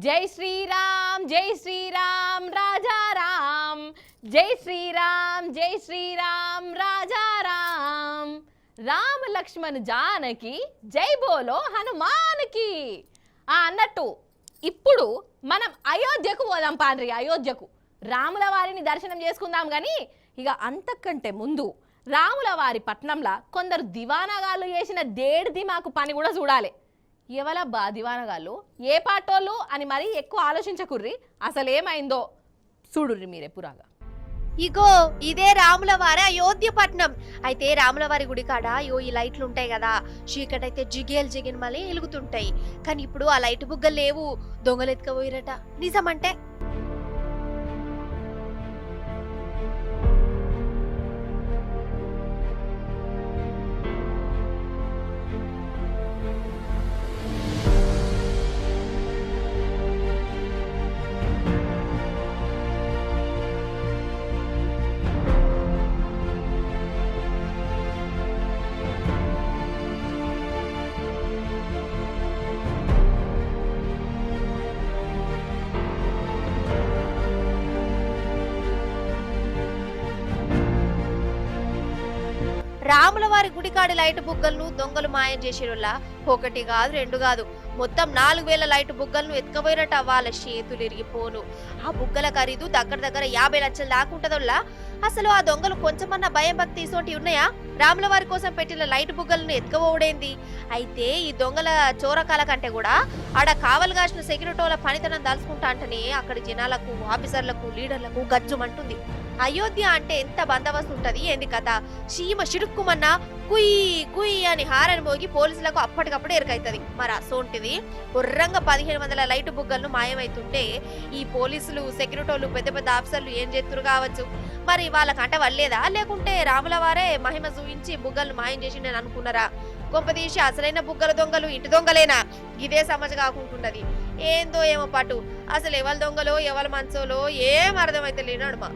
జై శ్రీరామ్ రాజారాం, జై శ్రీరామ్ రాజారాం, రామ లక్ష్మణ్ జానకి జై బోలో హనుమాన్కి అన్నట్టు ఇప్పుడు మనం అయోధ్యకు పోదాం పాండ్రి. అయోధ్యకు రాముల వారిని దర్శనం చేసుకుందాం. కానీ ఇక అంతకంటే ముందు రాముల వారి పట్నంలో కొందరు దివానగాళ్ళు చేసిన దేడిది మాకు పని కూడా చూడాలి. ఎవలబ్బా దివానగాళ్ళు, ఏ పాటోళ్ళు అని మరీ ఎక్కువ ఆలోచించకుర్రి. అసలేమైందో చూడుర్రి మీరే పురాగా. ఇగో ఇదే రాములవారి అయోధ్య పట్నం. అయితే రాములవారి గుడి కాడ ఈ లైట్లు ఉంటాయి కదా, చీకటైతే జిగేలు మళ్ళీ వెలుగుతుంటాయి. కానీ ఇప్పుడు ఆ లైట్ బుగ్గలు లేవు, దొంగలు ఎత్తుకపోయిరట. నిజమంటే రాములవారి గుడికాడి లైట్ బుగ్గలను దొంగలు మాయం చేసేలా ఒకటి కాదు రెండు కాదు, మొత్తం 4000 లైట్ బుగ్గలను ఎత్తుకపోయినట్టు వాళ్ళ చేతులు ఇరిగిపోను. ఆ బుగ్గల ఖరీదు దగ్గర 50 లక్షలు దాకుంటదోళ్ళ. అసలు ఆ దొంగలు కొంచెమన్నా భయం భక్తి ఇసోటి ఉన్నాయా? రాములవారి కోసం పెట్టిన లైట్ బుగ్గలను ఎత్తుకపోవడేంది? అయితే ఈ దొంగల చోరకాల కంటే కూడా ఆడ కావలు కాసిన సెక్యూరిటీల పనితనం దాల్చుకుంటా అంటేనే అక్కడి జనాలకు, ఆఫీసర్లకు, లీడర్లకు గజ్జుమంటుంది. అయోధ్య అంటే ఎంత బందోబస్తు ఉంటది ఏంది కథ? చీమ చిడుక్కుమన్నా కుయ్యి కుయ్యి అని హారని మోగి పోలీసులకు అప్పటికప్పుడు ఎరకైతుంది. మరి అసోంటిది ఉర్రంగా 1500 లైట్ బుగ్గలను మాయమైతుంటే ఈ పోలీసులు, సెక్యూరిటీలు, పెద్ద ఆఫీసర్లు ఏం చేస్తురు కావచ్చు. మరి వాళ్ళకంట వల్లేదా, లేకుంటే రాముల వారే మహిమ చూపించి బుగ్గలను మాయం చేసిండని అనుకున్నారా? కొంపదీసి అసలైన బుగ్గల దొంగలు ఇంటి దొంగలేనా? ఇదే సమస్య కాకుంటున్నది. ఏందో ఏమో పాటు అసలు ఎవరి దొంగలో ఎవరి మనసోలో ఏం అర్థమైతే లేనడుమా.